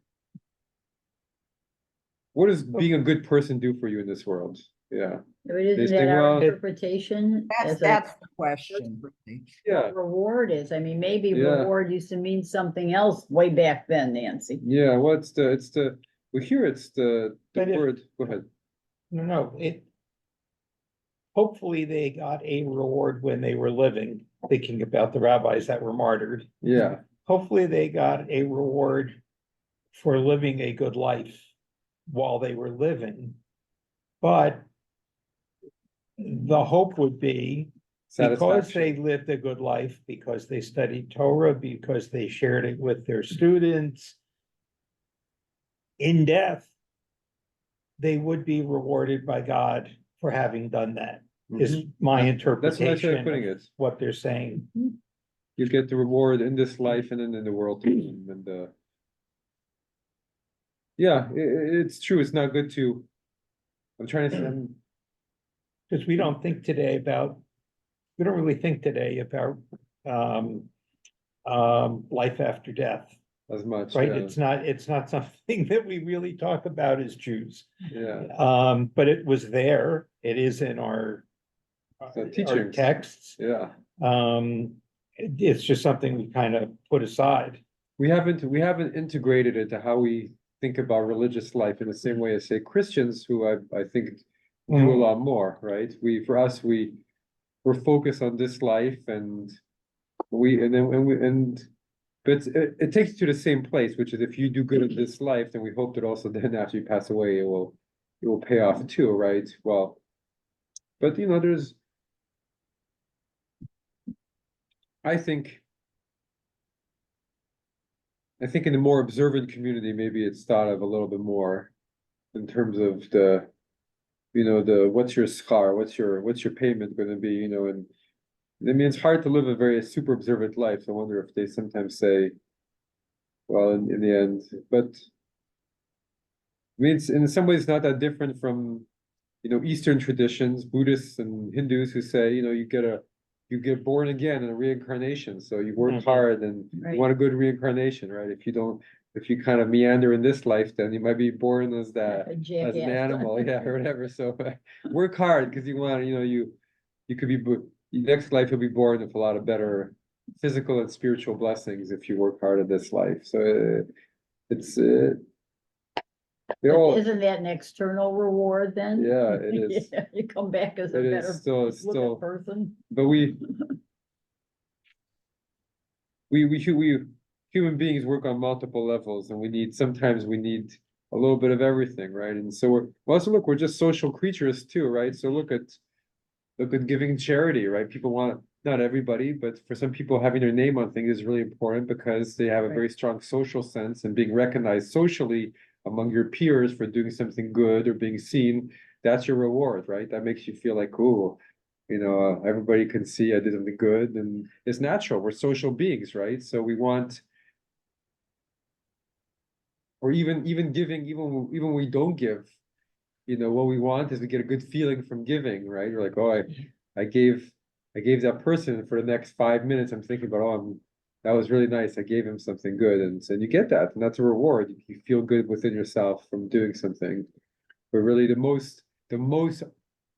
Speaker 1: does being a good person do for you in this world? Yeah,
Speaker 3: But isn't
Speaker 1: say,
Speaker 3: that our
Speaker 1: well-
Speaker 3: interpretation?
Speaker 4: That's the question, really.
Speaker 1: yeah,
Speaker 3: What reward is? I mean, maybe
Speaker 1: Yeah.
Speaker 3: reward used to mean something else way back then, Nancy.
Speaker 1: yeah. Well, it's well, here it's the
Speaker 2: But if-
Speaker 1: word. Go ahead.
Speaker 2: No, hopefully they got a reward when they were living, thinking about the rabbis that were martyred.
Speaker 1: Yeah,
Speaker 2: Hopefully they got a reward for living a good life while they were living. But the hope would be because
Speaker 1: satisfaction.
Speaker 2: they lived a good life, because they studied Torah, because they shared it with their students. In death, they would be rewarded by God for having done that, is
Speaker 1: Mhm.
Speaker 2: my
Speaker 1: That's a nice way
Speaker 2: interpretation
Speaker 1: of putting
Speaker 2: of
Speaker 1: it.
Speaker 2: what they're saying.
Speaker 1: You get the reward in this life and then in the world to come, and yeah, it's true. It's not good to. I'm trying to.
Speaker 2: Because we don't think today about, we don't really think today about life after death,
Speaker 1: As much,
Speaker 2: right?
Speaker 1: yeah,
Speaker 2: It's not something that we really talk about as Jews.
Speaker 1: yeah,
Speaker 2: But it was there, it is in our
Speaker 1: teachings.
Speaker 2: texts.
Speaker 1: yeah.
Speaker 2: It's just something we kind of put aside.
Speaker 1: We haven't integrated it to how we think about religious life in the same way as say Christians, who I think do a lot more, right? We're focused on this life and but it takes you to the same place, which is if you do good in this life, then we hope that also then after you pass away, it will pay off too, right? Well, but you know, I think in the more observant community, maybe it's thought of a little bit more in terms of what's your schar, what's your payment going to be, you know, and I mean, it's hard to live a very super observant life. I wonder if they sometimes say, well, in the end, but I mean, it's in some ways not that different from, you know, Eastern traditions, Buddhists and Hindus who say, you know, you get born again in a reincarnation. So you work
Speaker 2: Mhm.
Speaker 1: hard and
Speaker 3: Right.
Speaker 1: you want a good reincarnation, right? If you kind of meander in this life, then you might be born as
Speaker 3: A
Speaker 1: an
Speaker 3: jackass.
Speaker 1: animal, yeah, or whatever. So work hard because you want, you know, you could be next life you'll be born with a lot of better physical and spiritual blessings if you work hard in this life. So it's they're
Speaker 3: But
Speaker 1: all
Speaker 3: isn't that an external reward then?
Speaker 1: Yeah, it is.
Speaker 3: Yeah, you come back as a
Speaker 1: It is
Speaker 3: better
Speaker 1: it's
Speaker 3: looking
Speaker 1: still,
Speaker 3: person.
Speaker 1: but we human beings work on multiple levels, and sometimes we need a little bit of everything, right? And so we're just social creatures too, right? So look at giving charity, right? People want, not everybody, but for some people, having their name on things is really important because they have a
Speaker 3: Right.
Speaker 1: very strong social sense and being recognized socially among your peers for doing something good or being seen. That's your reward, right? That makes you feel like, cool, you know, everybody can see I did something good, and it's natural. We're social beings, right? So we want, or even giving, even when we don't give, you know, what we want is we get a good feeling from giving, right? We're like, oh, I gave that person for the next 5 minutes. I'm thinking about, that was really nice. I gave him something good, and you get that, and that's a reward. You feel good within yourself from doing something. But really,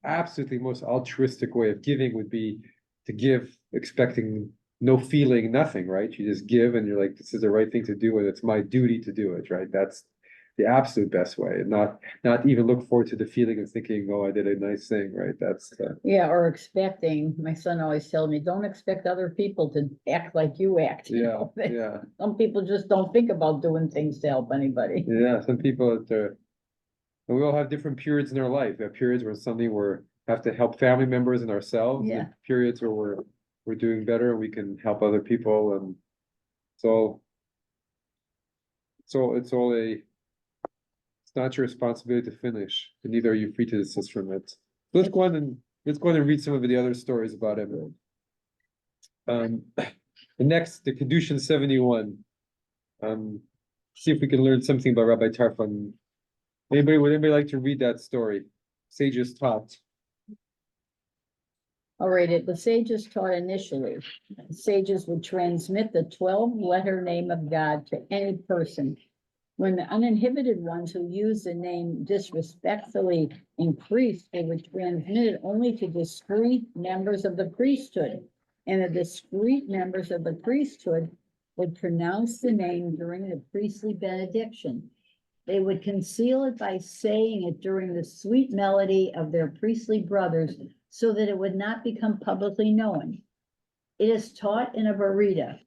Speaker 1: absolutely most altruistic way of giving would be to give expecting no feeling, nothing, right? You just give and you're like, this is the right thing to do and it's my duty to do it, right? That's the absolute best way, and not even look forward to the feeling of thinking, oh, I did a nice thing, right? That's
Speaker 3: Yeah, or expecting, my son always tells me, don't expect other people to act like you act. you
Speaker 1: yeah,
Speaker 3: know?
Speaker 1: yeah,
Speaker 3: Some people just don't think about doing things to help anybody.
Speaker 1: yeah. Some people and we all have different periods in our life. We have periods where suddenly we're have to help family members and ourselves.
Speaker 3: Yeah.
Speaker 1: And periods where we're doing better and we can help other people, and so it's not your responsibility to finish, and neither are you free to desist from it. Let's go on and read some of the other stories about him. The next, the Kedushin 71. See if we can learn something about Rabbi Tarfon. Would anybody like to read that story? Sages taught.
Speaker 3: All right, the sages taught initially, sages would transmit the 12-letter name of God to any person. When the uninhibited ones who used the name disrespectfully increased, they would transmit it only to discrete members of the priesthood. And the discrete members of the priesthood would pronounce the name during the priestly benediction. They would conceal it by saying it during the sweet melody of their priestly brothers so that it would not become publicly known. It is taught in a Berita.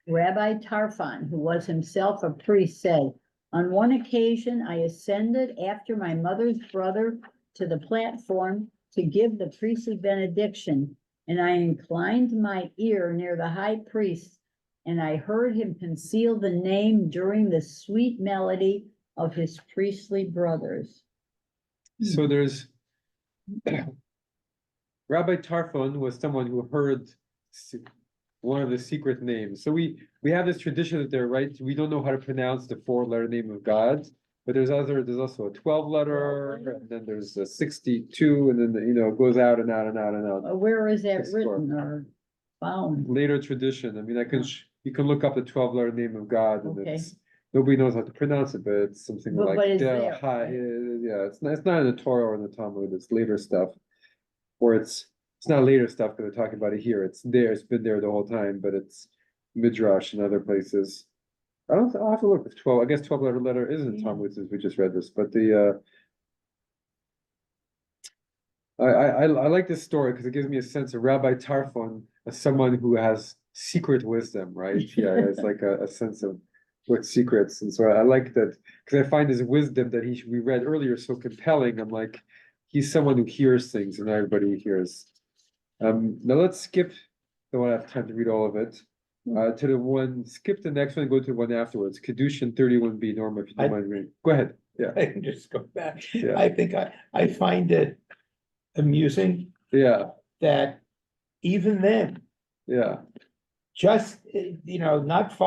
Speaker 3: Rabbi Tarfon, who was himself a priest, said, on one occasion, I ascended after my mother's brother to the platform to give the priestly benediction, and I inclined my ear near the high priest, and I heard him conceal the name during the sweet melody of his priestly brothers.
Speaker 1: So there's Rabbi Tarfon was someone who heard one of the secret names. So we have this tradition that they're right. We don't know how to pronounce the 4-letter name of God, but there's also a 12-letter, and then there's a 62, and then it goes out and out and out and out.
Speaker 3: Where is that
Speaker 1: It's
Speaker 3: written or found?
Speaker 1: Later tradition. I mean, you can look up the 12-letter name of God, and
Speaker 3: Okay.
Speaker 1: nobody knows how to pronounce it, but it's something
Speaker 3: But
Speaker 1: like
Speaker 3: it's
Speaker 1: Del
Speaker 3: there,
Speaker 1: Ha.
Speaker 3: right?
Speaker 1: Yeah, it's not in the Torah or in the Talmud. It's later stuff, or it's not later stuff because they're talking about it here. It's there. It's been there the whole time, but it's Midrash and other places. I'll have to look. If 12, I guess 12-letter is in
Speaker 3: Yeah.
Speaker 1: Talmud since we just read this, but I like this story because it gives me a sense of Rabbi Tarfon as someone who has secret wisdom, right? Yeah, it's like a sense of what secrets, and so I like that because I find his wisdom that we read earlier so compelling. I'm like, he's someone who hears things, and not everybody hears. Now let's skip. Don't want to have time to read all of it. To the one, skip the next one and go to the one afterwards. Kedushin 31b. Norma, if you don't mind reading. Go ahead. Yeah,
Speaker 2: I can just go back.
Speaker 1: Yeah.
Speaker 2: I think I find it amusing
Speaker 1: yeah,
Speaker 2: that even then,
Speaker 1: yeah,
Speaker 2: just, not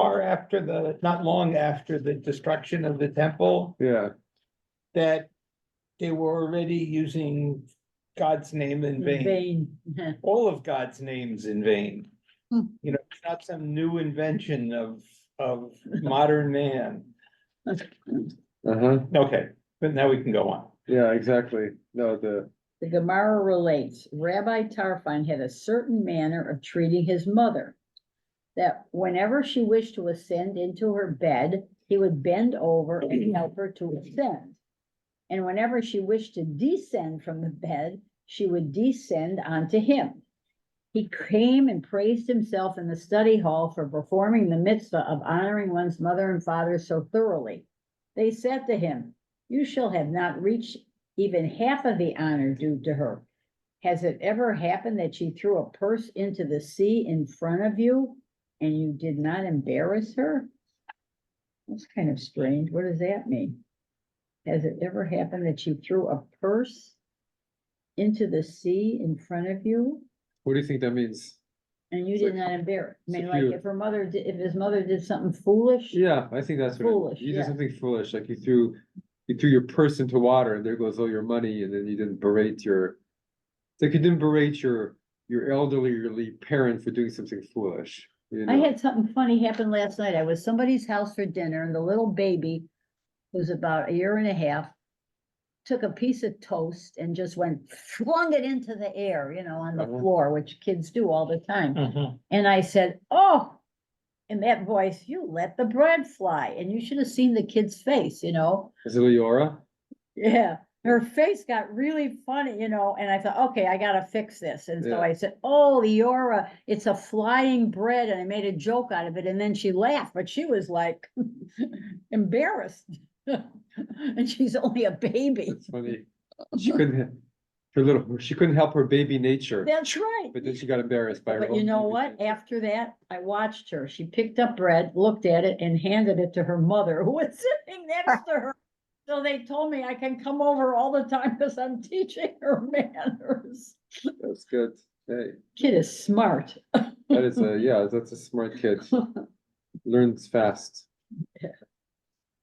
Speaker 2: long after the destruction of the temple,
Speaker 1: yeah.
Speaker 2: that they were already using God's name in vain. All of God's names in vain.
Speaker 4: Hmm.
Speaker 2: It's not some new invention of modern man.
Speaker 1: Uh-huh.
Speaker 2: Okay, but now we can go on.
Speaker 1: Yeah, exactly. No,
Speaker 3: The Gemara relates, Rabbi Tarfon had a certain manner of treating his mother, that whenever she wished to ascend into her bed, he would bend over and help her to ascend. And whenever she wished to descend from the bed, she would descend onto him. He came and praised himself in the study hall for performing the mitzvah of honoring one's mother and father so thoroughly. They said to him, you shall have not reached even half of the honor due to her. Has it ever happened that she threw a purse into the sea in front of you and you did not embarrass her? That's kind of strange. What does that mean? Has it ever happened that she threw a purse into the sea in front of you
Speaker 1: what do you think that means?
Speaker 3: and you
Speaker 1: It's
Speaker 3: did
Speaker 1: like-
Speaker 3: not embarrass? I mean,
Speaker 1: if
Speaker 3: like
Speaker 1: you-
Speaker 3: if his mother did something foolish?
Speaker 1: Yeah, I think that's what
Speaker 3: Foolish,
Speaker 1: you did
Speaker 3: yeah.
Speaker 1: something foolish, like you threw your purse into water and there goes all your money, and then you didn't berate it's like you didn't berate your elderly parent for doing something foolish.
Speaker 3: I had something funny happen last night. I was somebody's house for dinner and the little baby was about a year and a half. took a piece of toast and just flung it into the air, on the
Speaker 1: Uh-huh.
Speaker 3: floor, which kids do all the time.
Speaker 2: Mhm.
Speaker 3: And I said, oh, in that voice, you let the bread fly. And you should have seen the kid's face,
Speaker 1: Is it Leora?
Speaker 3: Yeah, her face got really funny, and I thought, okay, I gotta fix this. And so
Speaker 1: Yeah.
Speaker 3: I said, oh, Leora, it's a flying bread. And I made a joke out of it. And then she laughed, but she was like embarrassed. And she's only a baby.
Speaker 1: It's funny. She couldn't, she couldn't help her baby nature,
Speaker 3: That's right.
Speaker 1: but then she got embarrassed by her
Speaker 3: But
Speaker 1: own
Speaker 3: you know
Speaker 1: baby
Speaker 3: what?
Speaker 1: nature.
Speaker 3: After that, I watched her. She picked up bread, looked at it, and handed it to her mother, who was sitting next to her. So they told me I can come over all the time because I'm teaching her manners.
Speaker 1: That's good. Hey,
Speaker 3: Kid is smart.
Speaker 1: that is that's a smart kid. Learns fast.
Speaker 3: Yeah.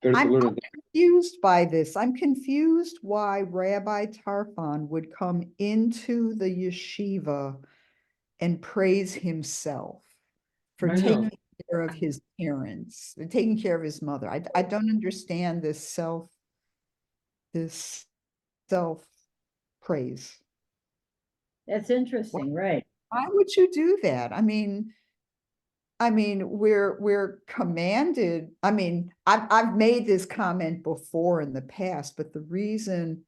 Speaker 1: Better to
Speaker 4: I'm
Speaker 1: learn.
Speaker 4: confused by this. I'm confused why Rabbi Tarfon would come into the yeshiva and praise himself for
Speaker 1: I know.
Speaker 4: taking care of his parents, and taking care of his mother. I don't understand this self praise.
Speaker 3: That's interesting, right?
Speaker 4: Why would you do that? We're commanded. I've made this comment before in the past, but the reason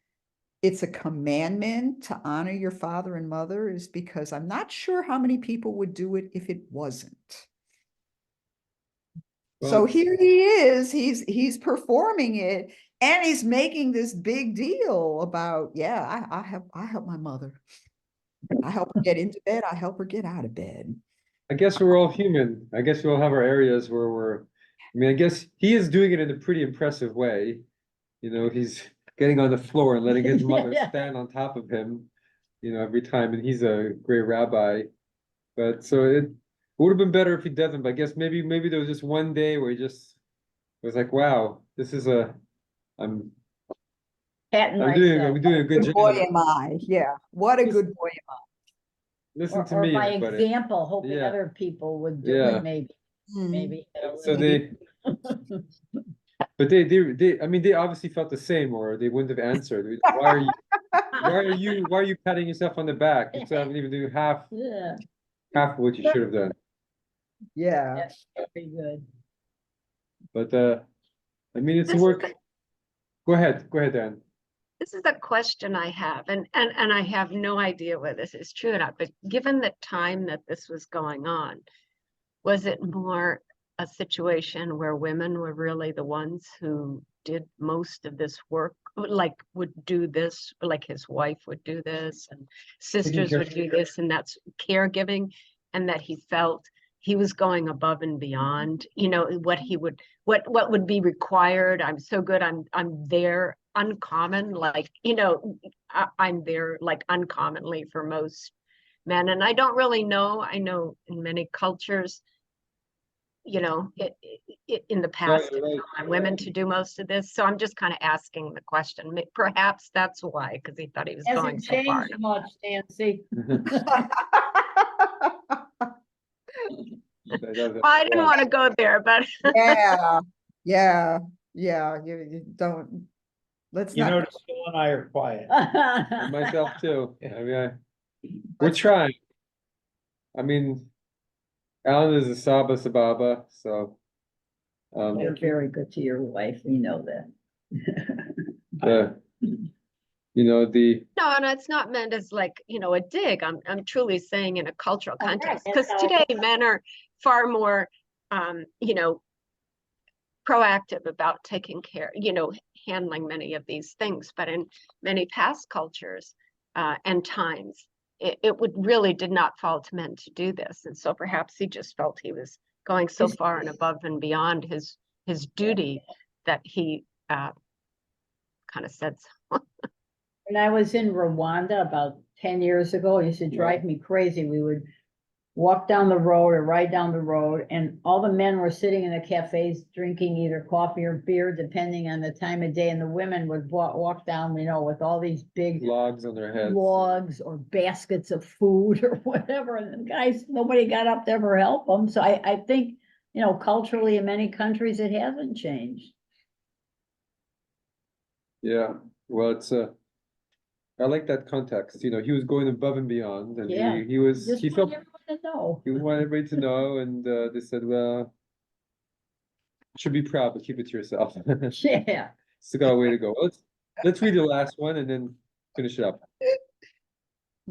Speaker 4: it's a commandment to honor your father and mother is because I'm not sure how many people would do it if it wasn't. So
Speaker 1: Well,
Speaker 4: here he is, he's performing it, and he's making this big deal about, yeah, I help my mother. I help her get into bed, I help her get out of bed.
Speaker 1: I guess we're all human. I guess we all have our areas where I guess he is doing it in a pretty impressive way. He's getting on the floor and letting his mother
Speaker 3: Yeah.
Speaker 1: stand on top of him, every time, and he's a great rabbi. But so it would have been better if he doesn't, but I guess maybe there was just one day where he just was like, wow, I'm
Speaker 3: Patting
Speaker 1: I'm doing
Speaker 3: myself.
Speaker 1: a good
Speaker 4: Good boy
Speaker 1: job.
Speaker 4: am I, yeah, what a good boy am
Speaker 1: Listen to
Speaker 3: Or
Speaker 1: me,
Speaker 3: by
Speaker 1: everybody.
Speaker 3: example, hoping
Speaker 1: Yeah.
Speaker 3: other people would do
Speaker 1: Yeah.
Speaker 3: it, maybe.
Speaker 4: I.
Speaker 3: Maybe.
Speaker 1: So but they obviously felt the same, or they wouldn't have answered. Why are you patting yourself on the back? You still haven't even done
Speaker 3: Yeah,
Speaker 1: half of what you should have done.
Speaker 4: Yeah.
Speaker 3: that's very good.
Speaker 1: But it's a
Speaker 6: This is
Speaker 1: work.
Speaker 6: a-
Speaker 1: Go ahead, Dan.
Speaker 6: This is a question I have, and I have no idea whether this is true or not, but given the time that this was going on, was it more a situation where women were really the ones who did most of this work, like would do this, like his wife would do this, and sisters
Speaker 1: care-
Speaker 6: would do this, and that's caregiving, and that he felt he was going above and beyond, what would be required. I'm so good, I'm there uncommon, like, I'm there like uncommonly for most men. And I don't really know. I know in many cultures, in the past,
Speaker 1: you're right.
Speaker 6: allowed women to do most of this. So I'm just kind of asking the question. Perhaps that's why, because he thought he was going
Speaker 3: Hasn't
Speaker 6: so far.
Speaker 3: changed much, Nancy.
Speaker 6: I didn't want to go there, but
Speaker 4: Yeah, you don't, let's
Speaker 2: You
Speaker 4: not.
Speaker 2: notice Phil and I are quiet.
Speaker 1: And myself too. We're trying. Alan is a Saba Sababa, so
Speaker 3: You're very good to your wife, we know that.
Speaker 1: the
Speaker 6: no, and it's not meant as like, a dig. I'm truly saying in a cultural
Speaker 3: Okay,
Speaker 6: context,
Speaker 3: that's
Speaker 6: because
Speaker 3: how
Speaker 6: today men are far more, proactive about taking care, handling many of these things. But in many past cultures and times, it would really did not fall to men to do this. And so perhaps he just felt he was going so far and above and beyond his duty that he kind of said so.
Speaker 3: When I was in Rwanda about 10 years ago, it used to drive me crazy. We would walk down the road or ride down the road, and all the men were sitting in the cafes drinking either coffee or beer, depending on the time of day, and the women would walk down, with all these big
Speaker 1: logs on their heads.
Speaker 3: logs or baskets of food or whatever, and the guys, nobody got up to ever help them. So I think, culturally in many countries, it hasn't changed.
Speaker 1: Yeah. Well, I like that context, he was going above and beyond, and
Speaker 3: Yeah, Just
Speaker 1: he
Speaker 3: want
Speaker 1: felt,
Speaker 3: everyone to know.
Speaker 1: he wanted everybody to know, and, they said, well, should be proud, but keep it to yourself.
Speaker 3: Yeah.
Speaker 1: Still got a way to go. Let's read the last one and then finish it up.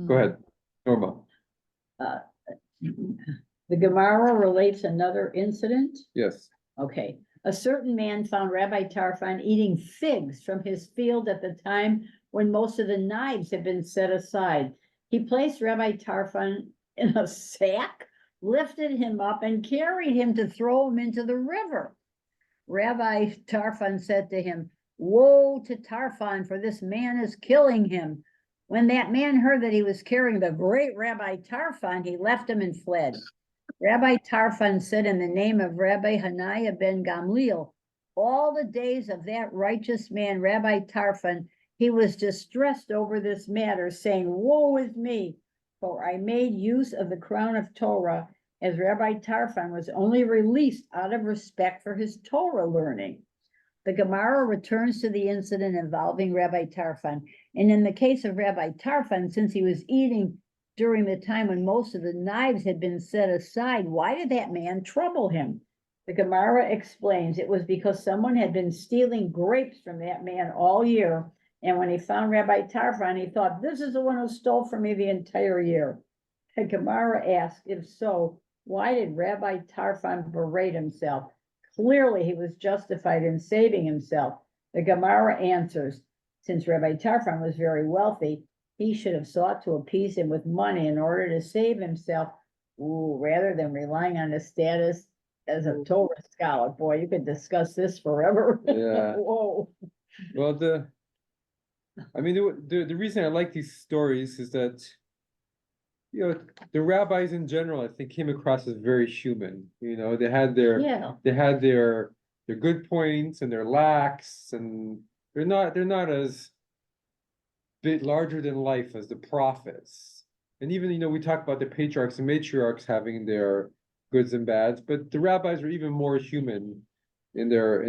Speaker 1: Go ahead, Norma.
Speaker 3: Uh, The Gemara relates another incident.
Speaker 1: Yes.
Speaker 3: Okay, a certain man found Rabbi Tarfon eating figs from his field at the time when most of the knives had been set aside. He placed Rabbi Tarfon in a sack, lifted him up, and carried him to throw him into the river. Rabbi Tarfon said to him, "Woe to Tarfon, for this man is killing him." When that man heard that he was carrying the great Rabbi Tarfon, he left him and fled. Rabbi Tarfon said in the name of Rabbi Hananiah ben Gamliel, all the days of that righteous man, Rabbi Tarfon, he was distressed over this matter, saying, "Woe is me, for I made use of the crown of Torah, as Rabbi Tarfon was only released out of respect for his Torah learning." The Gemara returns to the incident involving Rabbi Tarfon, and in the case of Rabbi Tarfon, since he was eating during the time when most of the knives had been set aside, why did that man trouble him? The Gemara explains it was because someone had been stealing grapes from that man all year, and when he found Rabbi Tarfon, he thought, "This is the one who stole from me the entire year." The Gemara asks, if so, why did Rabbi Tarfon berate himself? Clearly, he was justified in saving himself. The Gemara answers, since Rabbi Tarfon was very wealthy, he should have sought to appease him with money in order to save himself, rather than relying on his status as a Torah scholar. Boy, you could discuss this forever.
Speaker 1: Yeah.
Speaker 3: Whoa.
Speaker 1: Well, the reason I like these stories is that, the rabbis in general, I think, came across as very human. They had their
Speaker 3: Yeah,
Speaker 1: their good points and their lacks, and they're not as bit larger than life as the prophets. And even, we talk about the patriarchs and matriarchs having their goods and bads, but the rabbis are even more human in their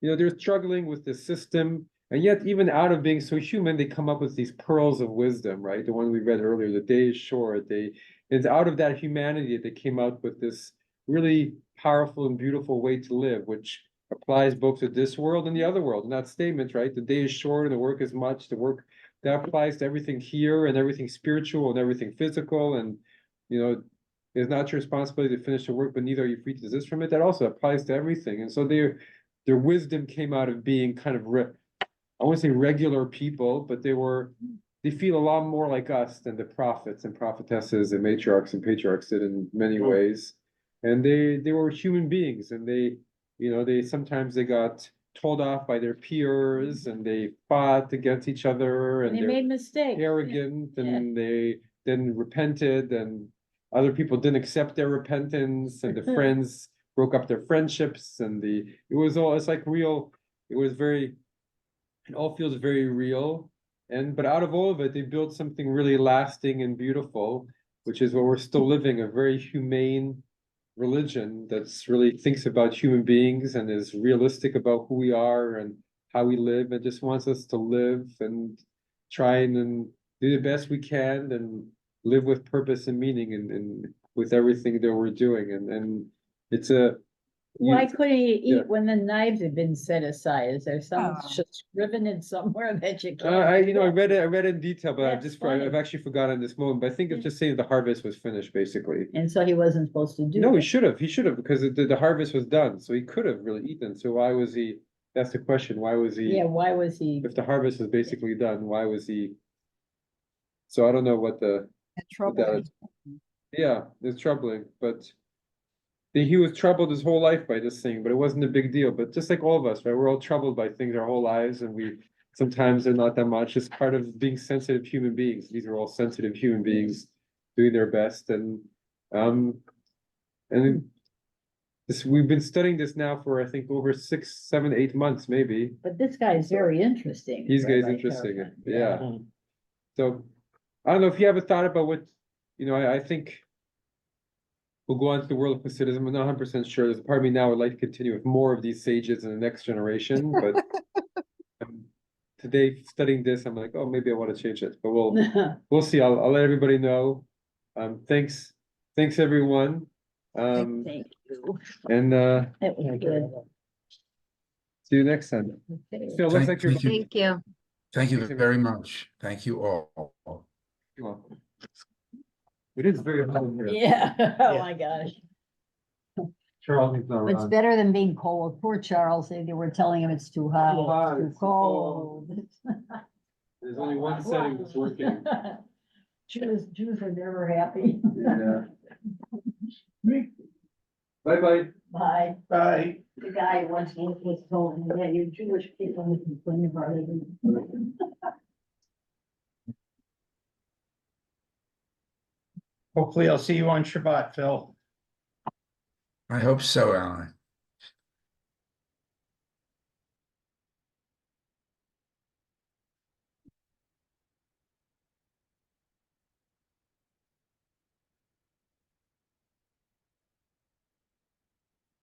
Speaker 1: they're struggling with the system, and yet even out of being so human, they come up with these pearls of wisdom, right? The one we read earlier, the day is short. It's out of that humanity that they came out with this really powerful and beautiful way to live, which applies both to this world and the other world. And that statement, right? The day is short and the work is much. The work that applies to everything here and everything spiritual and everything physical. And, it's not your responsibility to finish the work, but neither are you free to desist from it. That also applies to everything. And so their wisdom came out of being kind of, I wouldn't say regular people, but they feel a lot more like us than the prophets and prophetesses and matriarchs and patriarchs did in many ways. And they were human beings, and they sometimes they got told off by their peers, and they fought against each other, and
Speaker 3: they made mistakes.
Speaker 1: arrogant, and they then repented, and other people didn't accept their repentance, and the friends broke up their friendships, and it's like real. It all feels very real, but out of all of it, they built something really lasting and beautiful, which is what we're still living, a very humane religion that's really thinks about human beings and is realistic about who we are and how we live, and just wants us to live and try and do the best we can and live with purpose and meaning and with everything that we're doing. And it's
Speaker 3: Why couldn't you
Speaker 1: yeah.
Speaker 3: eat when the knives had been set aside? Is there some
Speaker 4: Oh.
Speaker 3: scrivening somewhere that you can't?
Speaker 1: I
Speaker 3: do
Speaker 1: read
Speaker 3: that?
Speaker 1: it in detail, but
Speaker 3: That's funny.
Speaker 1: I've actually forgotten this moment. But I think it's just saying the harvest was finished, basically.
Speaker 3: And so he wasn't supposed to do
Speaker 1: No,
Speaker 3: that.
Speaker 1: he should have, because the harvest was done, so he could have really eaten. So why was he? That's the question. Why was he?
Speaker 3: Yeah, why was he?
Speaker 1: If the harvest was basically done, why was he? So I don't know what
Speaker 4: And trouble.
Speaker 1: that is. Yeah, it's troubling, but he was troubled his whole life by this thing, but it wasn't a big deal. But just like all of us, right? We're all troubled by things our whole lives, and sometimes they're not that much. It's part of being sensitive human beings. These are all sensitive human beings doing their best, and we've been studying this now for, I think, over 6, 7, 8 months, maybe.
Speaker 3: But this guy is very interesting.
Speaker 1: These guys
Speaker 3: Rabbi
Speaker 1: interesting,
Speaker 3: Tarfon.
Speaker 1: yeah. So I don't know if you have a thought about what, I think we'll go on to the world of Hasidism. I'm not 100% sure. There's a part of me now would like to continue with more of these sages in the next generation, but today studying this, I'm like, oh, maybe I want to change it, but we'll see. I'll let everybody know. Thanks everyone.
Speaker 3: Thank you.
Speaker 1: And
Speaker 3: That was good.
Speaker 1: see you next time.
Speaker 3: Okay.
Speaker 1: Phil, looks like you're.
Speaker 5: Thank you.
Speaker 6: Thank you.
Speaker 5: Thank you
Speaker 1: Thanks,
Speaker 5: very much. Thank you all.
Speaker 1: You're welcome. It is very hot in here.
Speaker 3: Yeah, oh my gosh.
Speaker 1: Charles is not
Speaker 3: It's
Speaker 1: around.
Speaker 3: better than being cold. Poor Charles, they were telling him it's too hot,
Speaker 1: Too hot,
Speaker 3: too
Speaker 1: it's too
Speaker 3: cold.
Speaker 1: There's only one setting that's working.
Speaker 3: Jews are never happy.
Speaker 1: Yeah. Bye-bye.
Speaker 3: Bye.
Speaker 2: Bye.
Speaker 3: The guy once was told me, yeah, you Jewish people who complain about it.
Speaker 2: Hopefully I'll see you on Shabbat, Phil.
Speaker 5: I hope so, Alan.